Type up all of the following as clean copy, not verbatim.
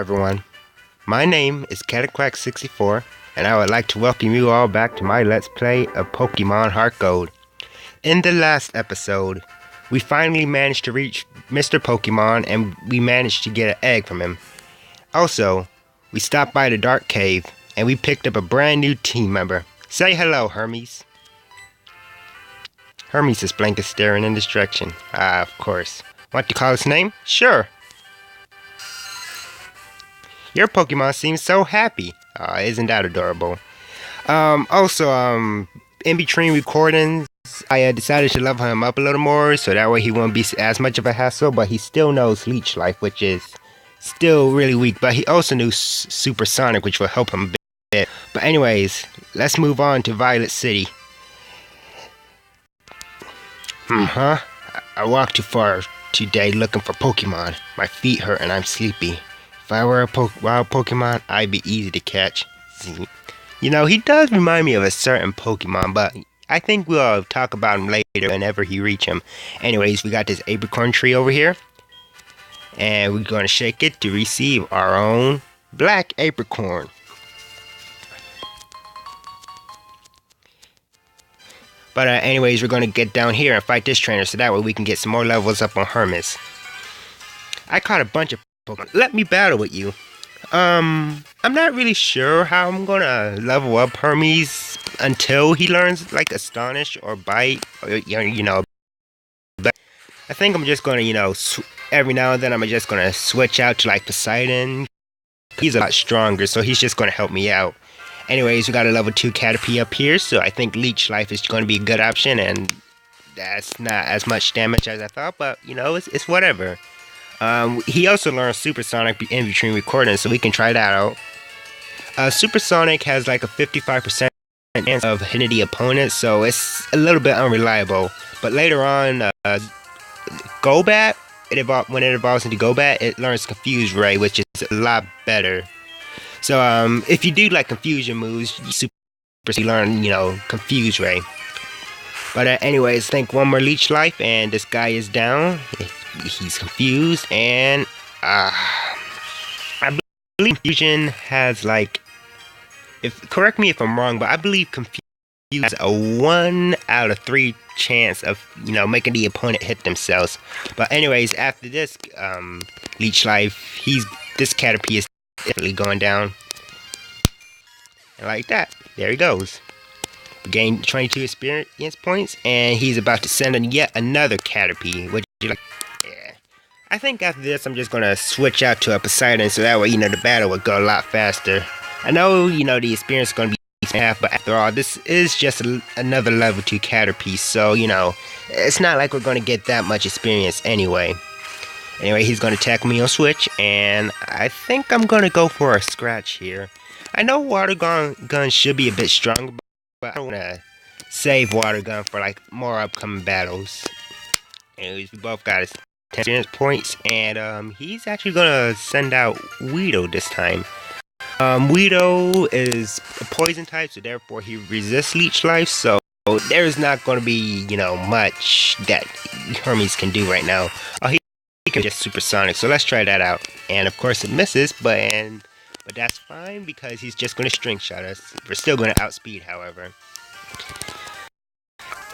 everyone. My name is Cataquack64, and I would like to welcome you all back to my Let's Play of Pokemon HeartGold. In the last episode, we finally managed to reach Mr. Pokemon, and we managed to get an egg from him. Also, we stopped by the Dark Cave, and we picked up a brand new team member. Say hello, Hermes. Hermes is blank staring in this direction. Of course. Want to call his name? Sure. Your Pokemon seems so happy. Isn't that adorable? In between recordings, I decided to level him up a little more, so that way he won't be as much of a hassle, but he still knows Leech Life, which is still really weak, but he also knew Supersonic, which will help him a bit. But anyways, let's move on to Violet City. I walked too far today looking for Pokemon. My feet hurt and I'm sleepy. If I were a wild Pokemon, I'd be easy to catch. You know, he does remind me of a certain Pokemon, but I think we'll talk about him later whenever he reach him. Anyways, we got this apricorn tree over here, and we're going to shake it to receive our own black apricorn. But anyways, we're going to get down here and fight this trainer, so that way we can get some more levels up on Hermes. I caught a bunch of Pokemon. Let me battle with you. I'm not really sure how I'm gonna level up Hermes until he learns like Astonish or Bite, or But I think I'm just gonna, every now and then I'm just gonna switch out to like Poseidon. He's a lot stronger, so he's just gonna help me out. Anyways, we got a level 2 Caterpie up here, so I think Leech Life is gonna be a good option, and that's not as much damage as I thought, but it's whatever. He also learned Supersonic in between recordings, so we can try that out. Supersonic has like a 55% chance of hitting the opponent, so it's a little bit unreliable. But later on, Golbat, when it evolves into Golbat, it learns Confuse Ray, which is a lot better. So if you do like confusion moves, you learn, Confuse Ray. But anyways, I think one more Leech Life, and this guy is down. He's confused, and I believe Confusion has like, correct me if I'm wrong, but I believe Confuse has a 1 out of 3 chance of making the opponent hit themselves. But anyways, after this Leech Life, this Caterpie is definitely going down, and like that, there he goes. Gained 22 experience points, and he's about to send in yet another Caterpie. Would you like? Yeah. I think after this, I'm just gonna switch out to a Poseidon, so that way, the battle would go a lot faster. I know, the experience is gonna be half, but after all, this is just another level 2 Caterpie, so it's not like we're gonna get that much experience anyway. Anyway, he's gonna attack me on Switch, and I think I'm gonna go for a scratch here. I know Water Gun should be a bit stronger, but I don't want to save Water Gun for like more upcoming battles. Anyways, we both got his 10 experience points, and he's actually gonna send out Weedle this time. Weedle is a poison type, so therefore he resists Leech Life, so there's not gonna be much that Hermes can do right now. He can just Supersonic, so let's try that out. And of course it misses, but that's fine because he's just going to String Shot us. We're still going to outspeed, however.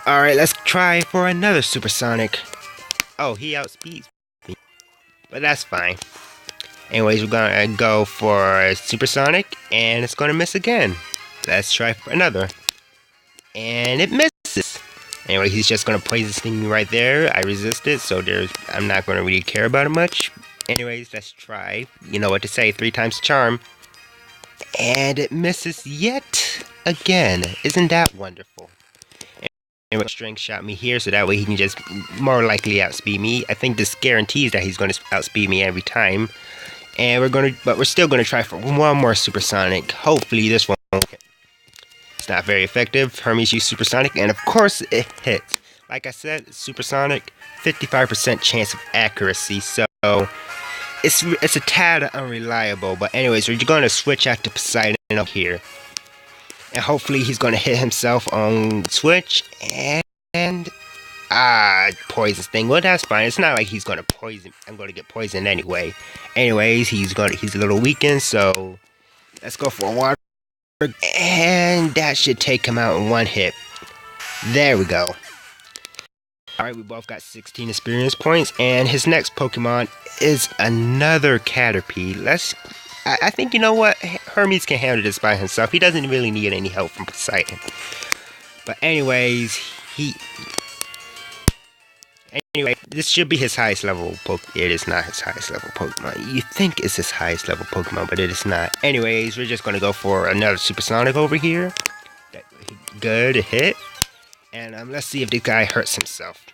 Alright, let's try for another Supersonic. Oh, he outspeeds me. But that's fine. Anyways, we're going to go for a Supersonic, and it's going to miss again. Let's try for another. And it misses. Anyway, he's just going to Poison Sting me right there. I resisted, so I'm not going to really care about it much. Anyways, let's try, what to say, 3 times charm. And it misses yet again. Isn't that wonderful? Anyway, Strength shot me here, so that way he can just more likely outspeed me. I think this guarantees that he's going to outspeed me every time. And we're still going to try for one more Supersonic. Hopefully this one won't hit. It's not very effective. Hermes used Supersonic, and of course it hits. Like I said, Supersonic, 55% chance of accuracy, so it's a tad unreliable. But anyways, we're going to switch out to Poseidon up here, and hopefully he's going to hit himself on Switch, and Poison sting. Well, that's fine. It's not like he's gonna poison. I'm gonna get poisoned anyway. Anyways, he's a little weakened, so let's go for a water. And that should take him out in one hit. There we go. Alright, we both got 16 experience points, and his next Pokemon is another Caterpie. I think, you know what? Hermes can handle this by himself. He doesn't really need any help from Poseidon. But anyways, Anyway, this should be his highest level Pokemon. It is not his highest level Pokemon. You think it's his highest level Pokemon, but it is not. Anyways, we're just going to go for another Supersonic over here. Good hit. And let's see if this guy hurts himself.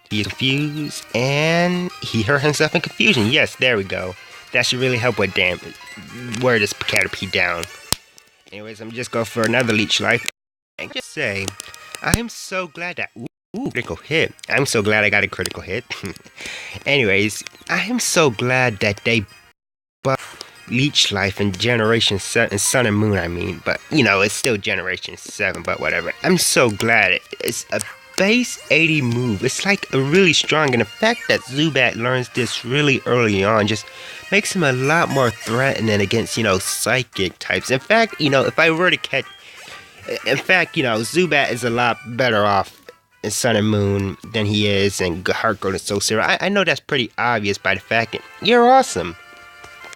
He's confused, and he hurt himself in confusion. Yes, there we go. That should really help with damage. Wear this Caterpie down. Anyways, I'm just going for another Leech Life. And just say, I'm so glad that... Ooh, critical hit. I'm so glad I got a critical hit. Anyways, I am so glad that they buffed Leech Life in Generation 7, Sun and Moon, I mean. But, you know, it's still Generation 7, but whatever. I'm so glad it's a base 80 move. It's like a really strong, and the fact that Zubat learns this really early on just makes him a lot more threatening against, you know, psychic types. In fact, you know, if I were to catch... In fact, you know, Zubat is a lot better off in Sun and Moon than he is in HeartGold and Soul Silver. I know that's pretty obvious by the fact that you're awesome.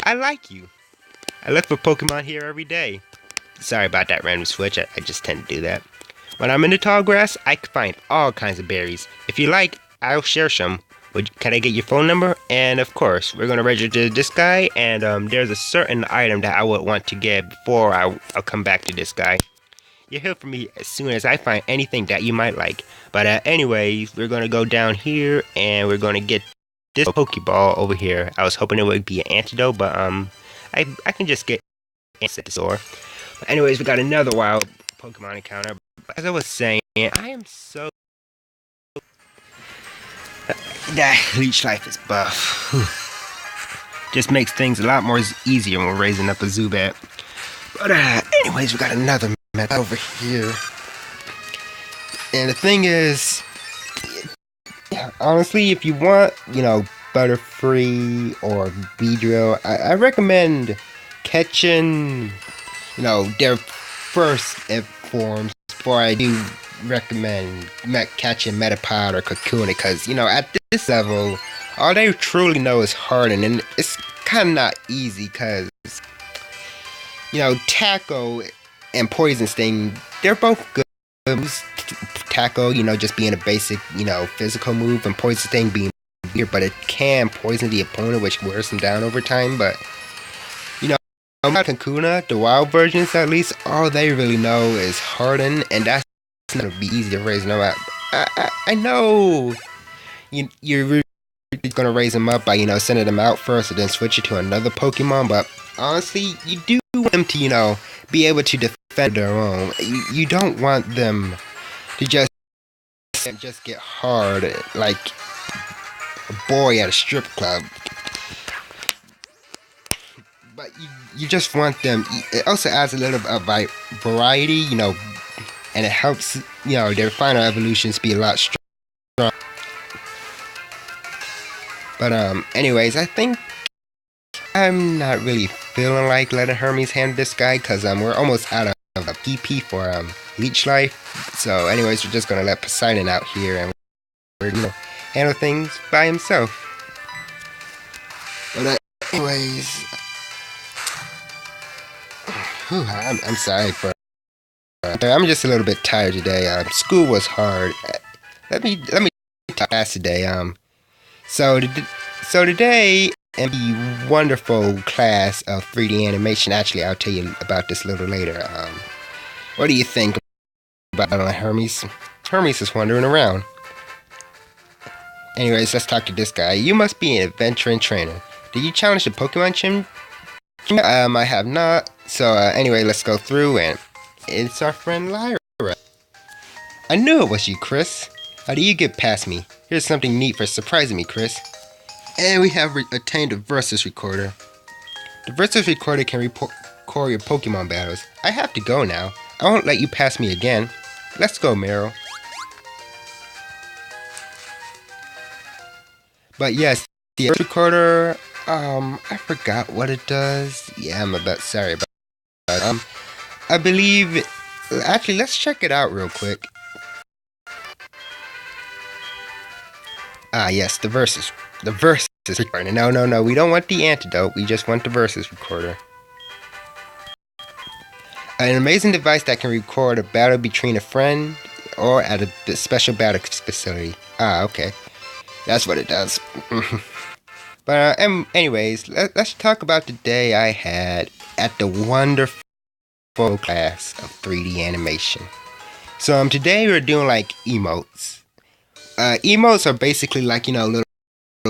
I like you. I look for Pokemon here every day. Sorry about that random switch. I just tend to do that. When I'm in the tall grass, I can find all kinds of berries. If you like, I'll share some. Can I get your phone number? And of course, we're going to register this guy. And there's a certain item that I would want to get before I'll come back to this guy. You'll hear from me as soon as I find anything that you might like. But anyways, we're going to go down here and we're going to get this Pokeball over here. I was hoping it would be an antidote, but I can just get at the store. But anyways, we got another wild Pokemon encounter. But as I was saying, I am so... That Leech Life is buff. Whew. Just makes things a lot more easier when we're raising up a Zubat. But anyways, we got another map over here. And the thing is, honestly, if you want, you know, Butterfree or Beedrill, I recommend catching, you know, their first forms before I do recommend catching Metapod or Kakuna, because, you know, at this level, all they truly know is Harden, and it's kind of not easy, because, you know, Tackle and Poison Sting, they're both good moves. Tackle, you know, just being a basic, you know, physical move, and Poison Sting being weird, but it can poison the opponent, which wears them down over time. But, you know, about Kakuna, the wild versions at least, all they really know is Harden, and that's not gonna be easy to raise them up. I know you're really gonna raise them up by, you know, sending them out first and then switch it to another Pokemon, but honestly, you do want them to, you know, be able to defend their own. You don't want them to just get hard like a boy at a strip club. But you just want them. It also adds a little bit of variety, you know, and it helps, you know, their final evolutions be a lot stronger. But anyways, I think I'm not really feeling like letting Hermes handle this guy, because we're almost out of PP for Leech Life. So anyways, we're just gonna let Poseidon out here, and we're gonna handle things by himself. But anyways, I'm sorry for. I'm just a little bit tired today. School was hard. Let me talk fast today. So today, in the wonderful class of 3D animation, actually, I'll tell you about this a little later. What do you think about Hermes? Hermes is wandering around. Anyways, let's talk to this guy. You must be an adventurer and trainer. Did you challenge the Pokemon Gym? I have not. So anyway, let's go through, and it's our friend Lyra. I knew it was you, Chris. How do you get past me? Here's something neat for surprising me, Chris. And we have attained a Versus Recorder. The Versus Recorder can record your Pokemon battles. I have to go now. I won't let you pass me again. Let's go, Meryl. But yes, the voice recorder, I forgot what it does. Yeah, I'm a bit sorry about that. I believe, actually, let's check it out real quick. Ah, yes, the versus recorder. No, we don't want the antidote. We just want the versus recorder. An amazing device that can record a battle between a friend or at a special battle facility. Ah, okay. That's what it does. But anyways, let's talk about the day I had at the wonderful class of 3D animation. So today we're doing like emotes. Emotes are basically like, you know, little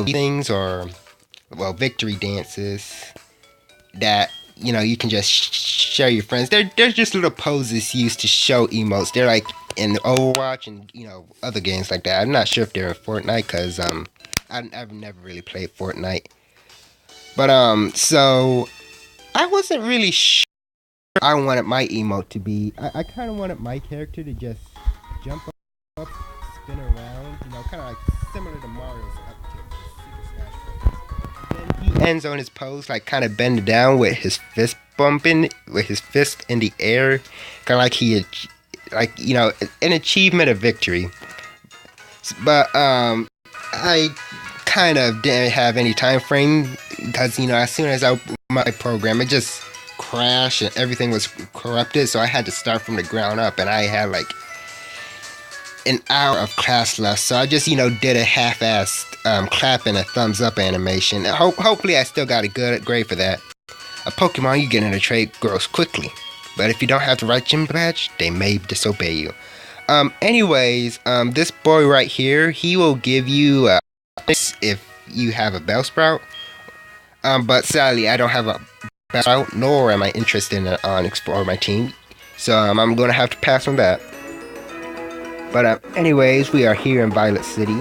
things or, well, victory dances that, you know, you can just share your friends. They're just little poses used to show emotes. They're like in Overwatch and, you know, other games like that. I'm not sure if they're in Fortnite because I've never really played Fortnite. But so I wasn't really sure I wanted my emote to be. I kind of wanted my character to just jump up, spin around, you know, kind of like similar to Mario's up tilt, Super Smash Bros. Then he ends on his pose, like kind of bending down with his fist bumping, with his fist in the air, kind of like he, like, you know, an achievement of victory. But I kind of didn't have any time frame because, you know, as soon as I opened my program, it just crashed and everything was corrupted, so I had to start from the ground up, and I had like an hour of class left, so I just, you know, did a half-assed clap and a thumbs up animation. Hopefully I still got a good grade for that. A Pokemon you get in a trade grows quickly, but if you don't have the right gym badge, they may disobey you. Anyways, this boy right here, he will give you if you have a Bellsprout. But sadly, I don't have a Bellsprout, nor am I interested in exploring my team. So I'm gonna have to pass on that. But anyways, we are here in Violet City,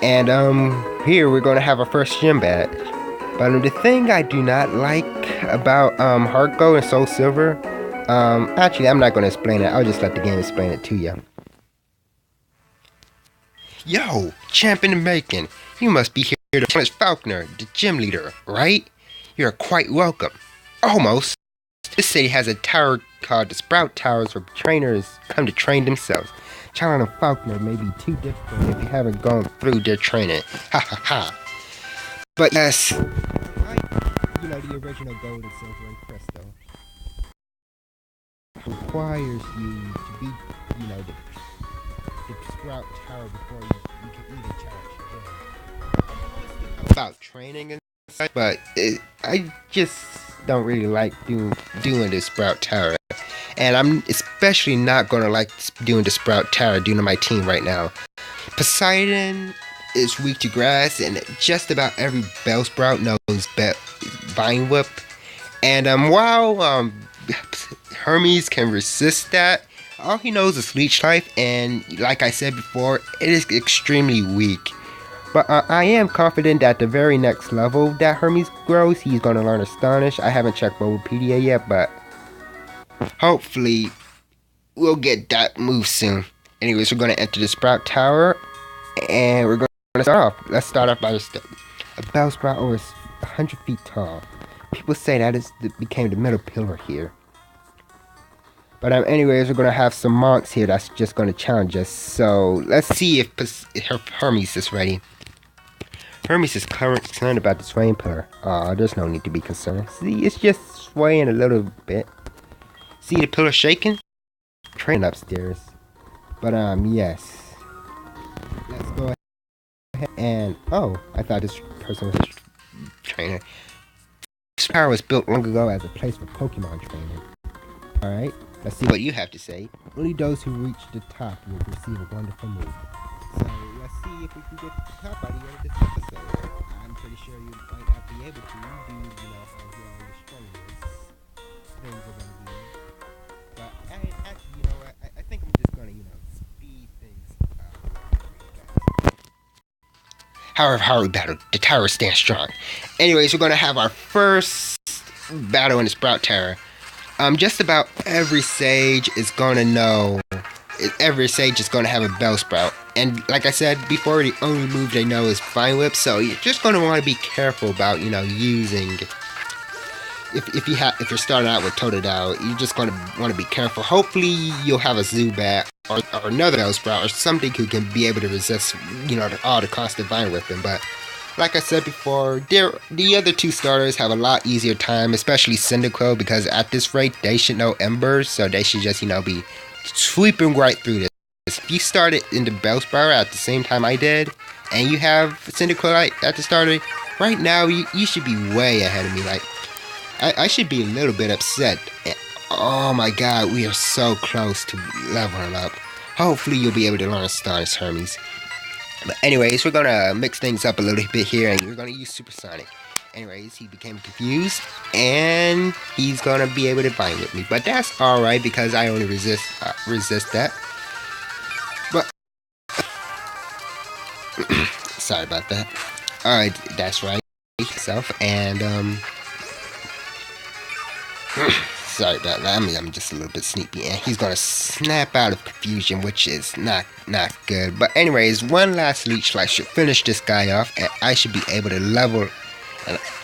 and here we're gonna have our first gym badge. But the thing I do not like about HeartGold and Soul Silver, actually I'm not gonna explain it. I'll just let the game explain it to you. Yo, champ in the making, you must be here to challenge Falkner, the gym leader, right? You're quite welcome. Almost. This city has a tower called the Sprout Towers where trainers come to train themselves. Challenging Falkner may be too difficult if you haven't gone through their training. Ha ha ha. But yes, you know, the original gold and silver and crystal requires you to be, you know, the Sprout Tower before you can even challenge them. About training and stuff, but I just don't really like doing the Sprout Tower, and I'm especially not gonna like doing the Sprout Tower due to my team right now. Poseidon is weak to grass, and just about every Bellsprout knows Vine Whip, and while Hermes can resist that, all he knows is Leech Life, and like I said before, it is extremely weak. But I am confident that the very next level that Hermes grows, he's going to learn Astonish. I haven't checked Bulbapedia yet, but hopefully we'll get that move soon. Anyways, we're going to enter the Sprout Tower, and we're going to start off. Let's start off by a Bellsprout over 100 feet tall. People say that became the middle pillar here. But anyways, we're going to have some monks here that's just going to challenge us. So let's see if Hermes is ready. Hermes is concerned about the swaying pillar. There's no need to be concerned. See, it's just swaying a little bit. See the pillar shaking? Train upstairs. But yes. Let's go ahead and I thought this person was a trainer. This tower was built long ago as a place for Pokemon training. Alright, let's see what you have to say. Only those who reach the top will receive a wonderful move. So let's see if we can get to the top by the end of this episode. I'm pretty sure you might not be able to do, you know, how you all the strongest things are going to be. But actually, you know what, I think I'm just going to, you know, speed things up. However, how we battle, the tower stands strong. Anyways, we're going to have our first battle in the Sprout Tower. Just about every sage is going to know every sage is going to have a bell sprout. And like I said before, the only move they know is Vine Whip, so you're just going to want to be careful about, using... If you're starting out with Totodile, you're just going to want to be careful. Hopefully, you'll have a Zubat or another Bellsprout or something who can be able to resist, all the constant Vine Whipping. But like I said before, the other two starters have a lot easier time, especially Cyndaquil, because at this rate, they should know Embers, so they should just, be sweeping right through this. If you started in the Bellsprout at the same time I did, and you have Cyndaquil at the starter, right now, you should be way ahead of me. Like, I should be a little bit upset. Oh my god, we are so close to leveling up. Hopefully you'll be able to learn Astonished Hermes. But anyways, we're going to mix things up a little bit here, and we're going to use Supersonic. Anyways, he became confused, and he's going to be able to Vine with me. But that's alright, because I only resist that. But, sorry about that. Alright, that's right. And, sorry about that. I'm just a little bit sneaky, and he's gonna snap out of confusion, which is not good. But anyways, one last Leech Life should finish this guy off, and I should be able to level,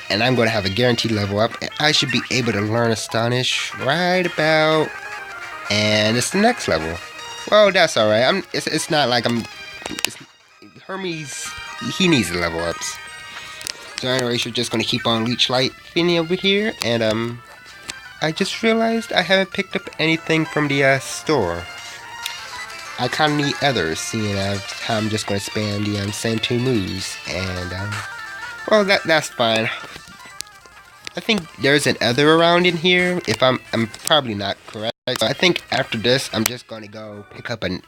and I'm gonna have a guaranteed level up, and I should be able to learn Astonish right about, and it's the next level. Well, that's all right. It's not like Hermes. He needs the level ups. So anyways, we're just gonna keep on Leech Life over here, and I just realized I haven't picked up anything from the store. I kind of need others, seeing how I'm just going to spam the same two moves. And, well, that's fine. I think there's an other around in here, if I'm probably not correct. So I think after this, I'm just going to go pick up and,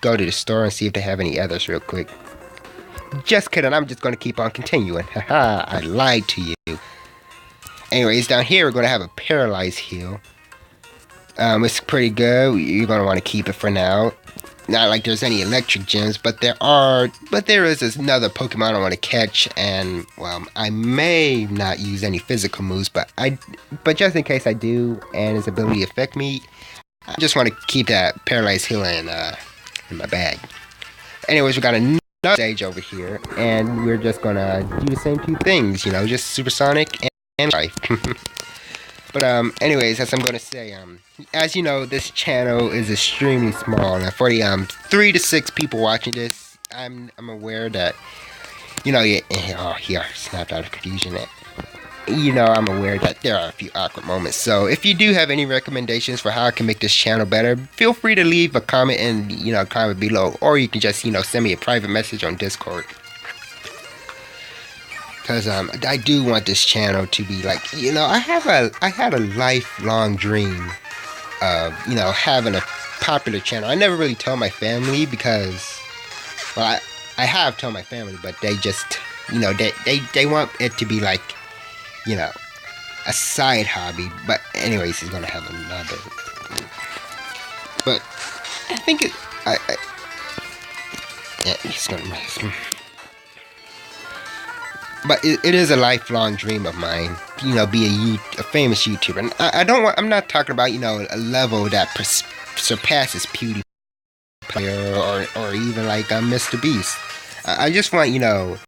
go to the store and see if they have any others real quick. Just kidding, I'm just going to keep on continuing. Haha, I lied to you. Anyways, down here we're going to have a Paralyze Heal. It's pretty good. You're going to want to keep it for now. Not like there's any electric gems, but there is another Pokemon I want to catch, and well, I may not use any physical moves, but just in case I do, and his ability affect me, I just want to keep that Paralyze Heal in my bag. Anyways, we got another stage over here, and we're just gonna do the same two things, just Supersonic and Life. But anyways, as I'm gonna say, as you know, this channel is extremely small, and for the 3 to 6 people watching this, I'm aware that he snapped out of confusion. I'm aware that there are a few awkward moments. So if you do have any recommendations for how I can make this channel better, feel free to leave a comment in comment below, or you can just send me a private message on Discord. Because I do want this channel to be like, I had a lifelong dream of, having a popular channel. I never really told my family because, well, I have told my family, but they just, they want it to be like, a side hobby. But anyways, he's going to have another. But I think yeah, he's going to... But it is a lifelong dream of mine, be a famous YouTuber. And I'm not talking about, a level that surpasses PewDiePie or even like Mr. Beast. I just want, to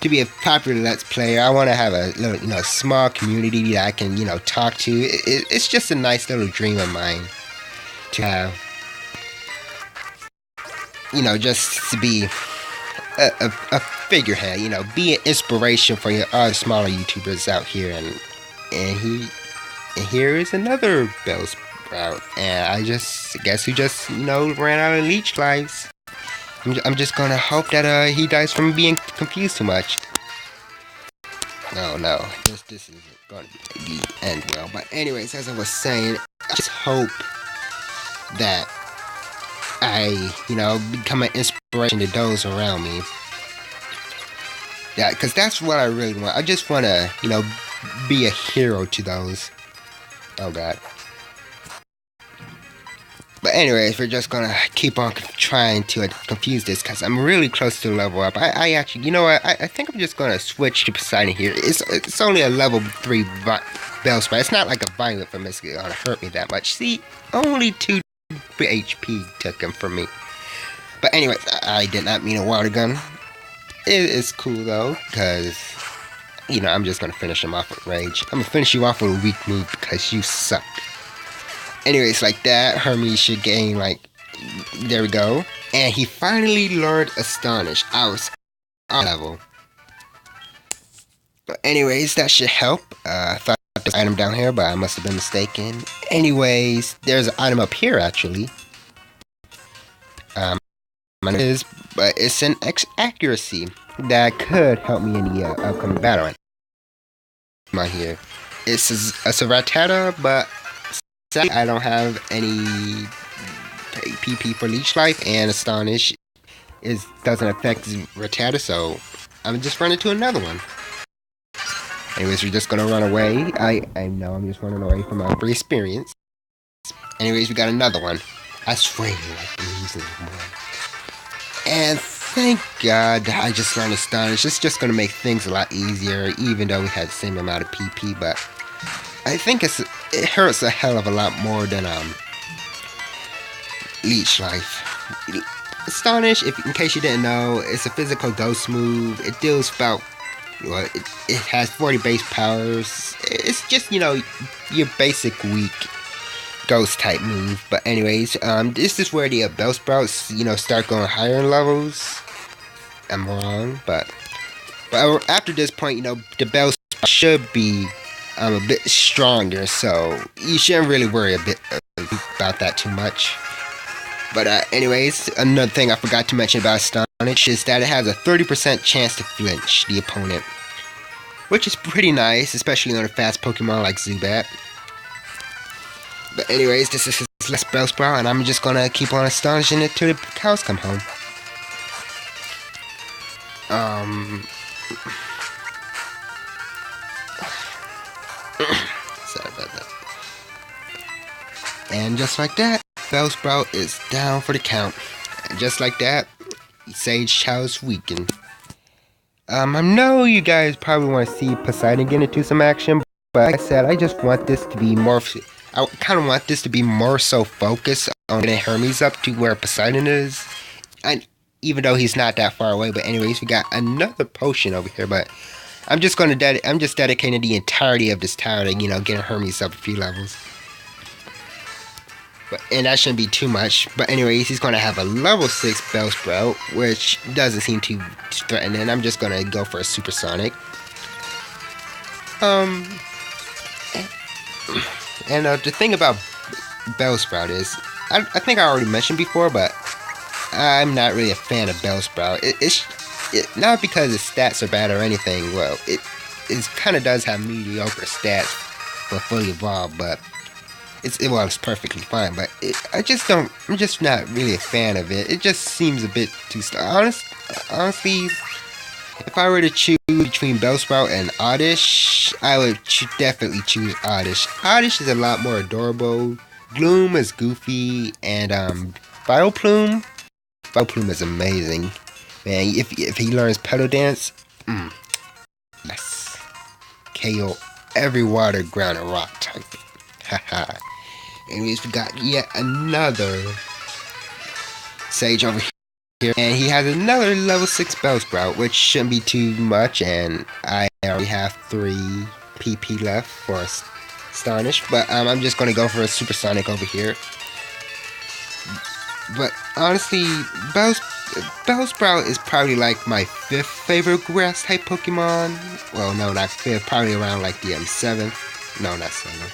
be a popular Let's Player. I want to have a little, small community that I can, talk to. It's just a nice little dream of mine to have, just to be a figurehead, be an inspiration for your other smaller YouTubers out here, and here is another Bellsprout, and I guess who just ran out of Leech Lives. I'm just gonna hope that he dies from being confused too much. No, this isn't gonna be the end well. But anyways, as I was saying, I just hope that I, become an inspiration to those around me. Yeah, because that's what I really want. I just want to, be a hero to those. Oh, God. But anyways, we're just going to keep on trying to confuse this, because I'm really close to level up. I actually, you know what? I think I'm just going to switch to Poseidon here. It's only a level 3 Bellsprout. It's not like a Violet from it's going to hurt me that much. See, only 2 super HP took him from me. But anyways, I did not mean a water gun. It's cool though, because, you know, I'm just going to finish him off with rage. I'm going to finish you off with a weak move because you suck. Anyways, like that, Hermes should gain, like, there we go. And he finally learned Astonish. I was on level. But anyways, that should help. I thought this item down here, but I must have been mistaken. Anyways, there's an item up here, actually. But it's an X accuracy that could help me in the upcoming battle. Come on here. It's a Rattata, but I don't have any PP for Leech Life, and Astonish doesn't affect Rattata, so I'm just running to another one. Anyways, we're just gonna run away. I know I'm just running away from my free experience. Anyways, we got another one. I swear you like the more. And thank God I just learned Astonish. It's just gonna make things a lot easier, even though we had the same amount of PP, but I think it hurts a hell of a lot more than Leech Life. Astonish, in case you didn't know, it's a physical ghost move. It deals about, well, it has 40 base powers. It's just, you know, your basic weak ghost type move. But anyways, this is where the Bellsprouts, you know, start going higher in levels. I'm wrong, but after this point, you know, the Bellsprout should be a bit stronger, so you shouldn't really worry about that too much. But anyways, another thing I forgot to mention about Astonish is that it has a 30% chance to flinch the opponent, which is pretty nice, especially on a fast Pokemon like Zubat. But anyways, this is his last Bellsprout, and I'm just gonna keep on astonishing it till the cows come home. Sorry about that. And just like that, Bellsprout is down for the count. And just like that, Sage Chow's weakened. I know you guys probably want to see Poseidon get into some action, but like I said, I just want this to be more. I kind of want this to be more so focused on getting Hermes up to where Poseidon is. And even though he's not that far away, but anyways, we got another potion over here, but I'm just gonna I'm just dedicating the entirety of this tower to, you know, getting Hermes up a few levels. And that shouldn't be too much. But anyways, he's going to have a level 6 Bellsprout, which doesn't seem too threatening. I'm just going to go for a Supersonic. And the thing about Bellsprout is, I think I already mentioned before, but I'm not really a fan of Bellsprout. It's not because its stats are bad or anything. Well, it kind of does have mediocre stats for fully evolved, but it's perfectly fine, but I'm just not really a fan of it. It just seems a bit too honestly, if I were to choose between Bellsprout and Oddish, I would definitely choose Oddish. Oddish is a lot more adorable. Gloom is goofy, and Vileplume is amazing. Man, if he learns Pedal Dance, yes. KO every water, ground, and rock type. Haha. Anyways, we got yet another Sage over here, and he has another level 6 Bellsprout, which shouldn't be too much, and I already have 3 PP left for Astonish, but I'm just going to go for a Supersonic over here. But honestly, Bellsprout is probably like my 5th favorite grass type Pokemon. Well, no, not 5th, probably around like the 7th. No, not 7th.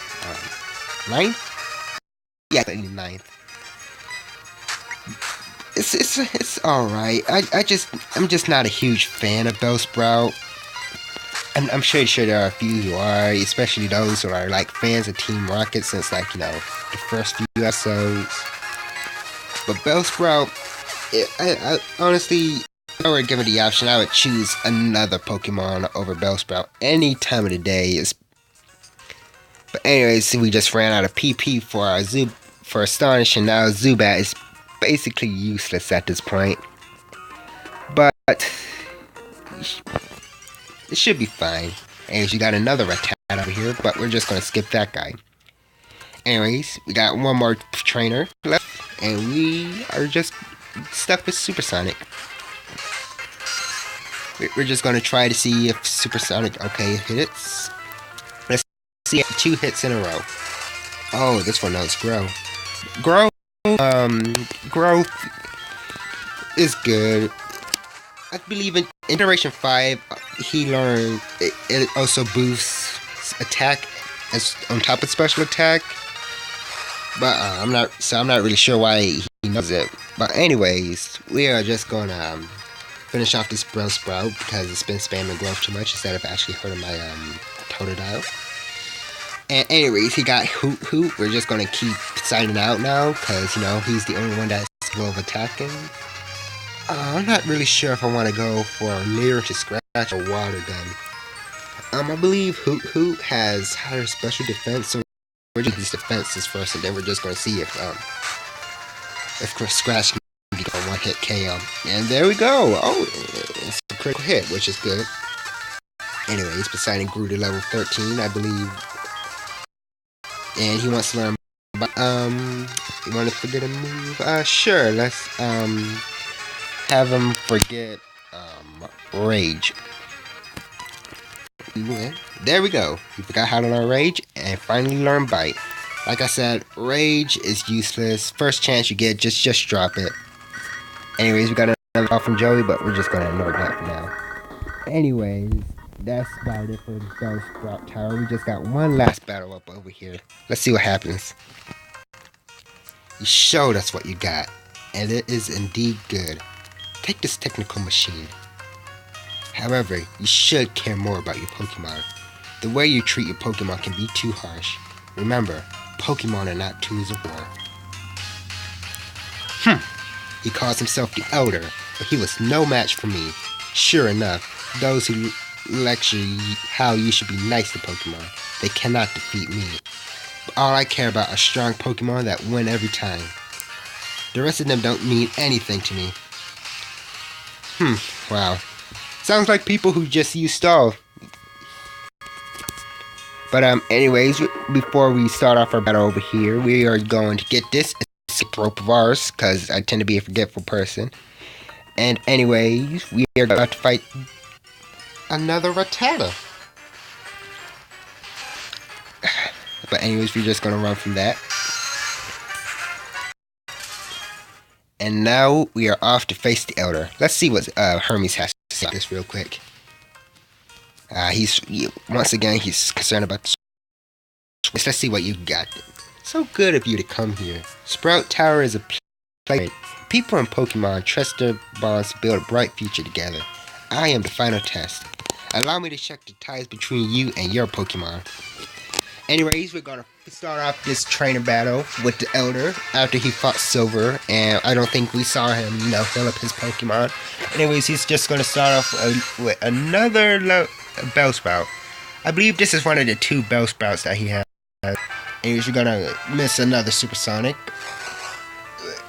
9th? Yeah, 9th. It's alright. I'm just not a huge fan of Bellsprout. I'm sure there are a few who are, especially those who are like fans of Team Rocket since, like, you know, the first few episodes. But Bellsprout, I honestly, if I were given the option, I would choose another Pokemon over Bellsprout any time of the day. But anyways, we just ran out of PP for Astonish, and now Zubat is basically useless at this point. But it should be fine. Anyways, you got another Rattata over here, but we're just gonna skip that guy. Anyways, we got one more trainer left, and we are just stuck with Supersonic. We're just gonna try to see if Supersonic, okay, hits. Let's see, 2 hits in a row. Oh, this one knows Grow. Grow, Growth is good. I believe in Generation 5, he learned, it also boosts attack as on top of special attack. But I'm not really sure why he knows it. But anyways, we are just gonna finish off this Sprout because it's been spamming growth too much instead of actually hurting my Totodile. And anyways, he got Hoot. We're just gonna keep signing out now because, you know, he's the only one that's capable of attacking. I'm not really sure if I want to go for a Leer to Scratch or Water Gun. I believe Hoot has higher special defense, so we're doing these defenses first, and then we're just gonna see if Scratch can get a 1-hit KO. And there we go. Oh, it's a critical hit, which is good. Anyways, Poseidon grew to level 13, I believe. And he wants to learn, you want to forget a move? Sure, let's, have him forget, Rage. There we go. He forgot how to learn Rage, and finally learn Bite. Like I said, Rage is useless. First chance you get, just drop it. Anyways, we got another call from Joey, but we're just gonna ignore that for now. Anyways, that's about it for the Bellsprout Tower. We just got one last battle up over here. Let's see what happens. You showed us what you got, and it is indeed good. Take this technical machine. However, you should care more about your Pokemon. The way you treat your Pokemon can be too harsh. Remember, Pokemon are not tools of war. He calls himself the Elder, but he was no match for me. Sure enough, those who lecture you how you should be nice to Pokemon, they cannot defeat me. But all I care about are strong Pokemon that win every time. The rest of them don't mean anything to me. Wow. Sounds like people who just use Stall. But anyways, before we start off our battle over here, we are going to get this rope of ours, because I tend to be a forgetful person. And anyways, we are about to fight another Rattata. But anyways, we're just gonna run from that. And now we are off to face the Elder. Let's see what Hermes has to say this real quick. Once again, he's concerned about the Let's see what you got. So good of you to come here. Sprout Tower is a place. People in Pokemon trust their bonds to build a bright future together. I am the final test. Allow me to check the ties between you and your Pokemon. Anyways, we're gonna start off this trainer battle with the Elder after he fought Silver, and I don't think we saw him, fill up his Pokemon. Anyways, he's just gonna start off with another Bellsprout. I believe this is one of the 2 Bellsprouts that he has. Anyways, we're gonna miss another Supersonic.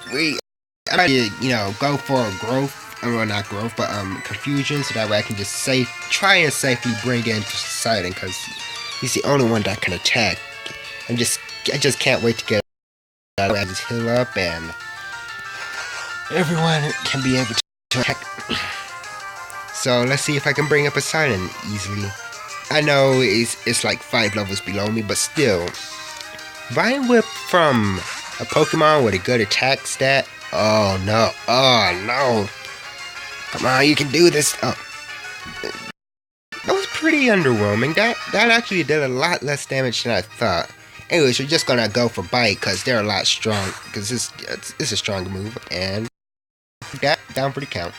I'm ready to, go for a growth. Well, not growth, but confusion, so that way I can just try and safely bring in Poseidon, because he's the only one that can attack. I just can't wait to get out of his heal up, and everyone can be able to attack. So let's see if I can bring up Poseidon easily. I know it's like 5 levels below me, but still. Vine Whip from a Pokemon with a good attack stat. Oh no. Come on, you can do this. Oh. That was pretty underwhelming. That actually did a lot less damage than I thought. Anyways, we're just gonna go for Bite because they're a lot strong. Because it's a stronger move, and got down for the count.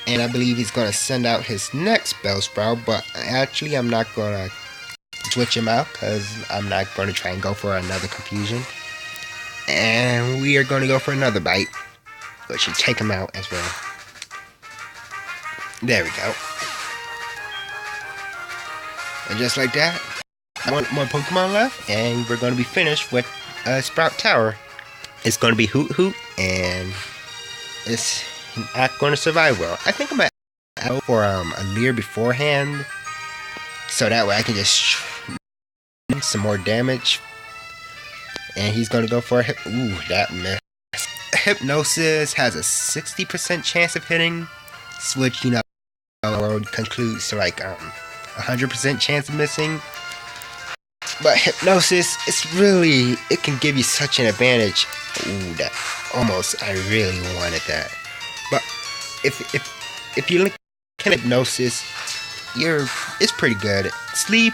And I believe he's gonna send out his next Bellsprout, but actually I'm not gonna switch him out because I'm not gonna try and go for another confusion. And we are gonna go for another Bite, which should take him out as well. There we go. And just like that, one more Pokemon left, and we're going to be finished with Sprout Tower. It's going to be Hoot, and it's not going to survive well. I think I'm going to go for a Leer beforehand, so that way I can just some more damage. And he's gonna go for a hip. Ooh, that mess. Hypnosis has a 60% chance of hitting, which, you know, concludes to like 100% chance of missing. But hypnosis, it can give you such an advantage. Ooh, that almost, I really wanted that. But if you look at hypnosis, it's pretty good. Sleep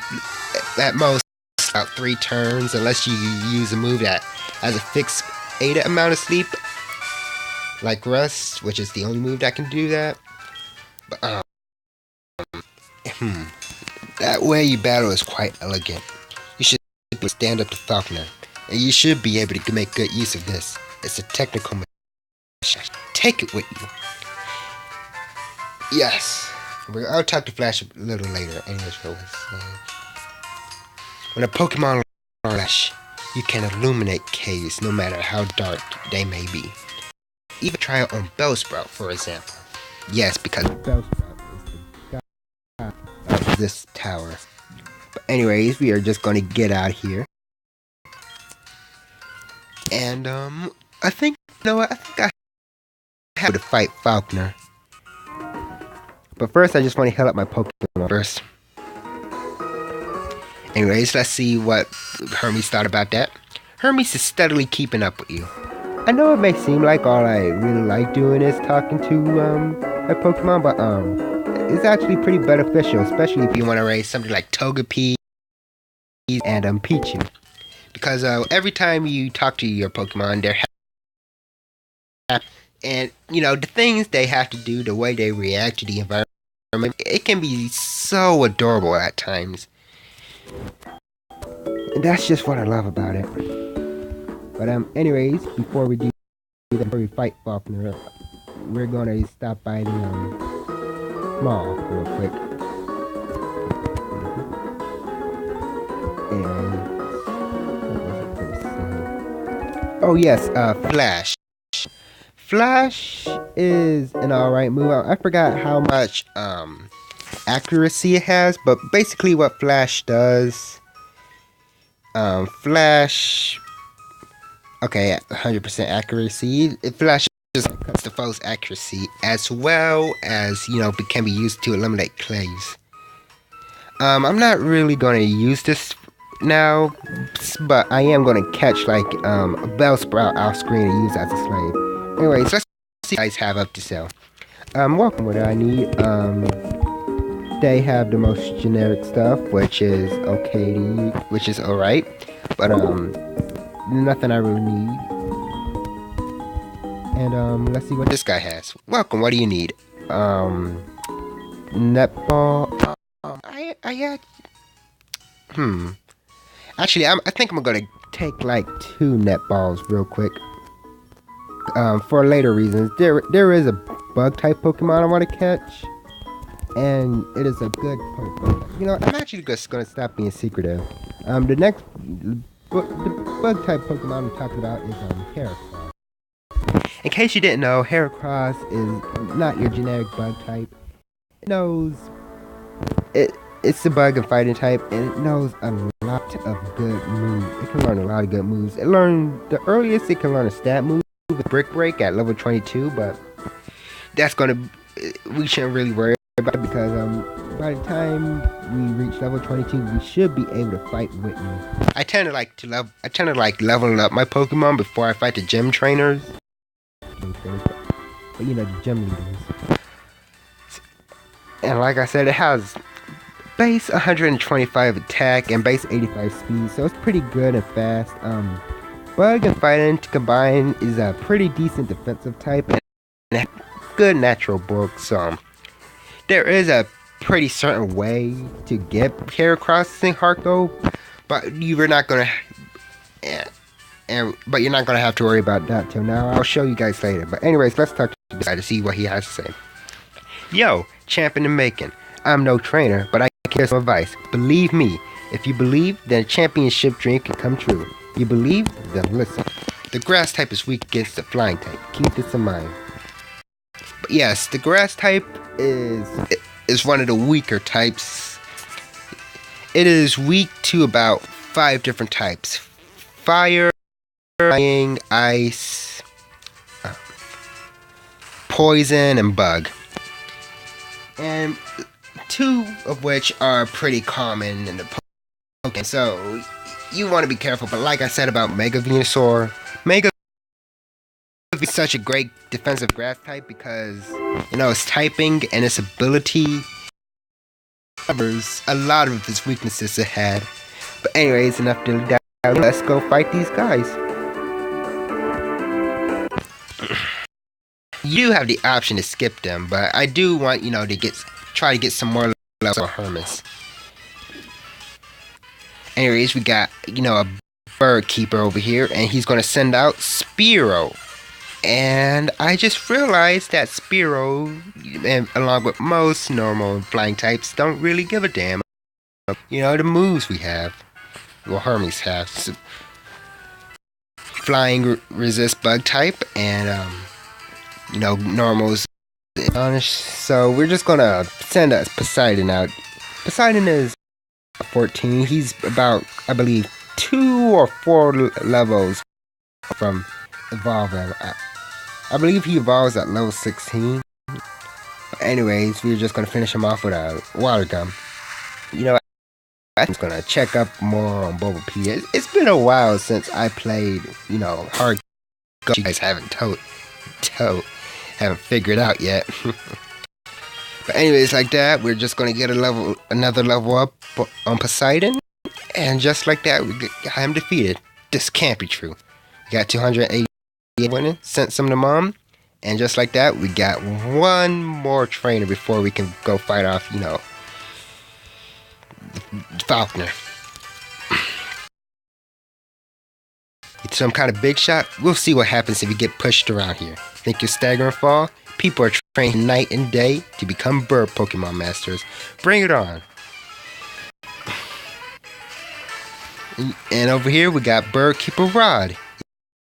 at most about 3 turns, unless you use a move that has a fixed ADA amount of sleep, like Rust, which is the only move that can do that. But that way you battle is quite elegant. You should stand up to Falkner, and you should be able to make good use of this. It's a technical machine. Take it with you. Yes. I'll talk to Flash a little later. When a Pokemon Flash, you can illuminate caves no matter how dark they may be. Even try it on Bellsprout, for example. Yes, because Bellsprout is the god of this tower. But anyways, we are just gonna get out here. And I think, you know what, I think I have to fight Falkner. But first, I just want to heal up my Pokemon first. Anyways, let's see what Hermes thought about that. Hermes is steadily keeping up with you. I know it may seem like all I really like doing is talking to my Pokemon, but it's actually pretty beneficial, especially if you want to raise something like Togepi and Pichu. Because every time you talk to your Pokemon, they're happy. And, you know, the things they have to do, the way they react to the environment, it can be so adorable at times. And that's just what I love about it. But anyways, before we do that, before we fight Falkner, we're gonna stop by the mall real quick. And oh yes, Flash. Flash is an alright move. I forgot how much accuracy it has, but basically what Flash does, Flash, okay, 100% accuracy. Flash just cuts the foe's accuracy, as well as, you know, can be used to eliminate clays. I'm not really going to use this now, but I am going to catch like a Bellsprout off screen and use as a slave. Anyways, let's see what you guys have up to sell. Welcome, what do I need? They have the most generic stuff, which is okay to use, which is alright, but nothing I really need. And let's see what this guy has. Welcome, what do you need? Netball. Actually, I think I'm gonna take like 2 netballs real quick. For later reasons. There is a bug type Pokemon I want to catch, and it is a good Pokemon. You know, I'm actually just gonna stop being secretive. The next bug type Pokemon I'm talking about is Heracross. In case you didn't know, Heracross is not your generic bug type. It knows it's the bug and fighting type, and it knows a lot of good moves. It can learn a lot of good moves. The earliest it can learn a stat move with Brick Break at level 22, but we shouldn't really worry about it, because by the time we reach level 22, we should be able to fight Whitney. I tend to like leveling up my Pokemon before I fight the gym trainers. But you know, the gym leaders. And like I said, it has base 125 attack and base 85 speed, so it's pretty good and fast. Bug and fighting combined is a pretty decent defensive type and good natural bulk. So there is a pretty certain way to get Heracross in HeartGold, but you're not gonna have to worry about that till now. I'll show you guys later. But anyways, let's talk to this guy to see what he has to say. Yo, champ in the making. I'm no trainer, but I can give some advice. Believe me, if you believe, then a championship dream can come true. You believe, then listen. The grass type is weak against the flying type. Keep this in mind. But yes, the grass type is one of the weaker types. It is weak to about 5 different types: fire, flying, ice, poison, and bug. And 2 of which are pretty common in the Pokemon. So you want to be careful. But like I said about Mega Venusaur, Mega is such a great defensive grass type because, you know, its typing and its ability covers a lot of its weaknesses it had. But anyways, enough to that. Let's go fight these guys. You do have the option to skip them, but I do want, you know, to try to get some more levels of Hermes. Anyways, we got, you know, a bird keeper over here, and he's going to send out Spearow. And I just realized that Spearow, and along with most normal flying types, don't really give a damn. You know, the moves we have, well, Hermes have. So, flying resist bug type, and, you know, normals. So we're just going to send us Poseidon out. Poseidon is 14. He's about, I believe, 2 or 4 levels from evolving. I believe he evolves at level 16. But anyways, we're just going to finish him off with a water gun. You know, I'm just going to check up more on Bulbapedia. It's been a while since I played, you know, HeartGold. You guys haven't haven't figured out yet. But anyways, like that, we're just going to get another level up on Poseidon. And just like that, we got him defeated. This can't be true. We got 280 winning, sent some to Mom. And just like that, we got one more trainer before we can go fight off, you know, Falkner. Some kind of big shot? We'll see what happens if you get pushed around here. Think you'll stagger and fall? People are trained night and day to become bird Pokemon masters. Bring it on. And over here we got Bird Keeper Rod.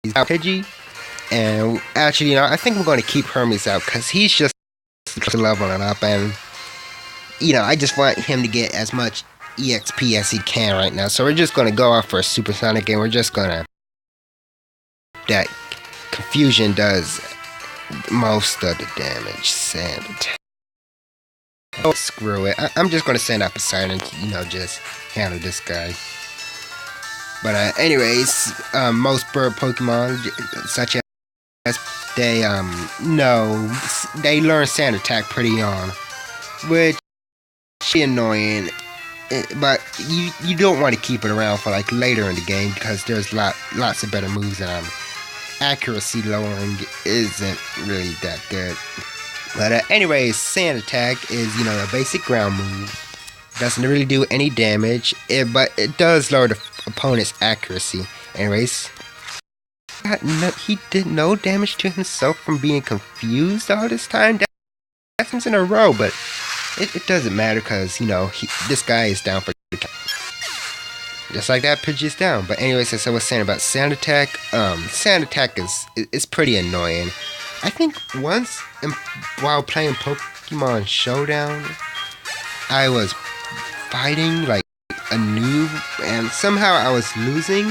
He's out Pidgey. And actually, you know, I think we're going to keep Hermes out because he's just leveling up. And, you know, I just want him to get as much EXP as he can right now. So we're just going to go out for a Supersonic and we're just going to... That Confusion does most of the damage. Sand attack. Oh, screw it. I'm just going to send out Poseidon to, you know, just handle this guy. But anyways, most bird Pokemon, such as they they learn Sand Attack pretty young, which is annoying. But you don't want to keep it around for like later in the game because there's lots of better moves and accuracy lowering isn't really that good. But anyways, Sand Attack is, you know, a basic ground move. Doesn't really do any damage, but it does lower the opponent's accuracy. Anyways, he did no damage to himself from being confused all this time. That's in a row, but it doesn't matter because, you know, this guy is down for the count. Just like that, Pidgey is down. But anyways, as I was saying about Sand Attack, Sand Attack is pretty annoying. I think once while playing Pokemon Showdown, I was fighting like a noob and somehow I was losing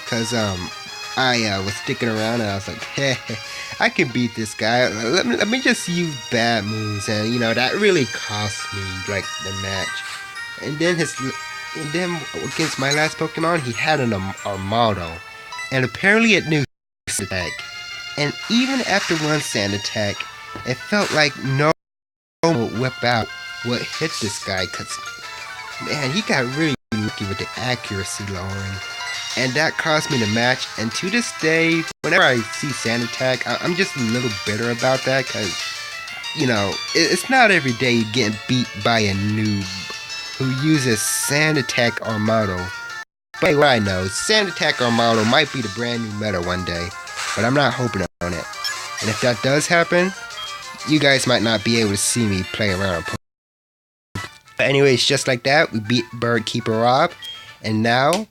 because I was sticking around and I was like, hey, I can beat this guy. Let me just use bad moves, and you know that really cost me like the match. And then against my last Pokemon, he had an Armado, and apparently it knew Sand Attack. And even after one Sand Attack, it felt like no would whip out what hit this guy, because man, he got really lucky with the accuracy lowering. And that cost me the match. And to this day, whenever I see Sand Attack, I'm just a little bitter about that. Because, you know, it's not every day you're getting beat by a noob who uses Sand Attack Armado. But what I know, Sand Attack Armado might be the brand new meta one day. But I'm not hoping on it. And if that does happen, you guys might not be able to see me play around. But anyways, just like that, we beat Bird Keeper Rob. And now...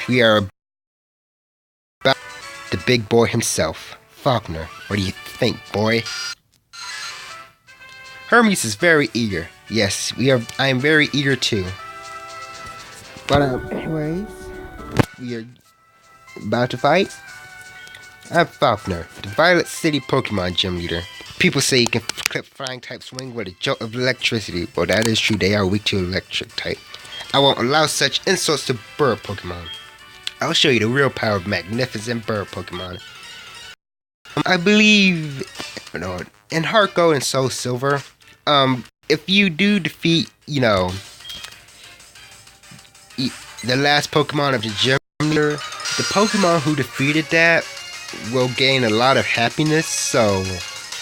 we are about the big boy himself, Falkner. What do you think, boy? Hermes is very eager. Yes, I am very eager too. But anyways, we are about to fight. I'm Falkner, the Violet City Pokemon Gym Leader. People say you can clip flying type swing with a jolt of electricity. Well, that is true, they are weak to electric type. I won't allow such insults to bird Pokemon. I'll show you the real power of magnificent bird Pokemon. I believe, in HeartGold and Soul Silver, if you do defeat, the last Pokemon of the gym leader, the Pokemon who defeated that will gain a lot of happiness. So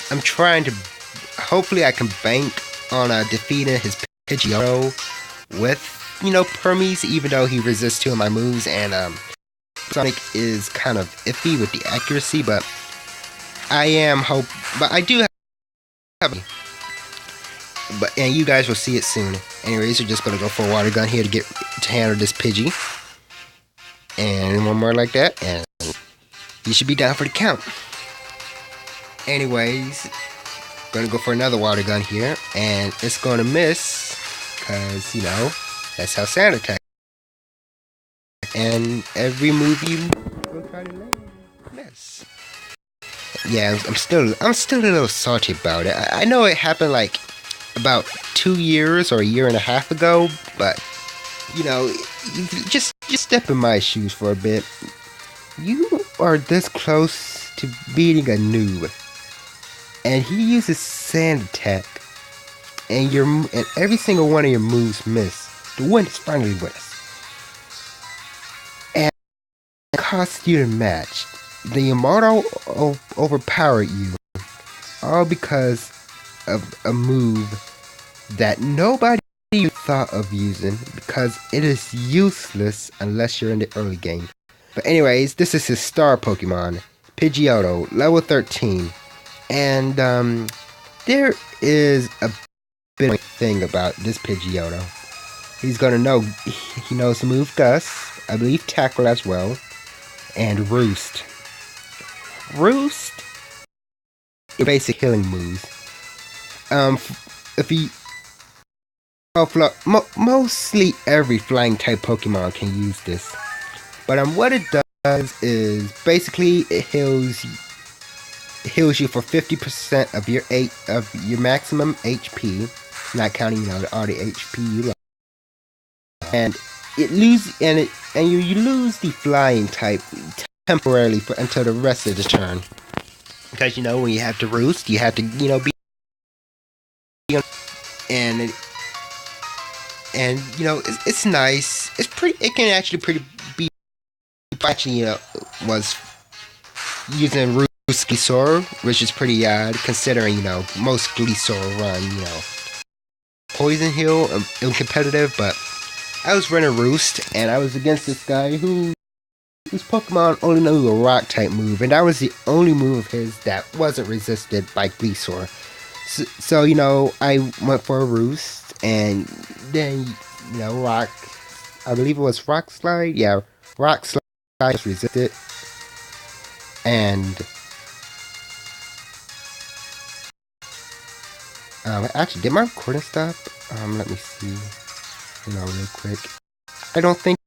I'm trying to, hopefully I can bank on defeating his Pidgeotto with, Hermes, even though he resists two of my moves, and Sonic is kind of iffy with the accuracy, but I do have, and you guys will see it soon. Anyways, we're just gonna go for a water gun here to handle this Pidgey, and one more like that, and you should be down for the count. Anyways, gonna go for another water gun here, and it's gonna miss, cause that's how Sand attack. And every move you go try to land, miss. Yeah, I'm still a little salty about it. I know it happened like about 2 years or a year and a half ago, but just step in my shoes for a bit. You are this close to beating a noob, and he uses Sand attack, and every single one of your moves miss. The win is finally with us, and it costs you to match. The Immortal overpowered you, all because of a move that nobody thought of using, because it is useless unless you're in the early game. But anyways, this is his star Pokemon, Pidgeotto, level 13. And there is a bit of thing about this Pidgeotto. He's gonna know, he knows the move Gust, I believe Tackle as well, and Roost. Roost, your basic healing moves. Mostly every flying type Pokemon can use this. But what it does is basically it heals you for 50% of your maximum HP, not counting all the HP you lost. And you lose the flying type temporarily until the rest of the turn. Because when you have to Roost, you have to be, and it's nice. It's pretty. It can actually be. Actually, was using Roost Glisor, which is pretty odd considering most Glisor run Poison Heal and competitive, but I was running Roost and I was against this guy whose Pokemon only knew a rock type move, and that was the only move of his that wasn't resisted by Glisor. So I went for a Roost, and then Rock, I believe it was Rock Slide. Yeah, Rock Slide was resisted, and actually, did my recording stop? Let me see. Real quick. I don't think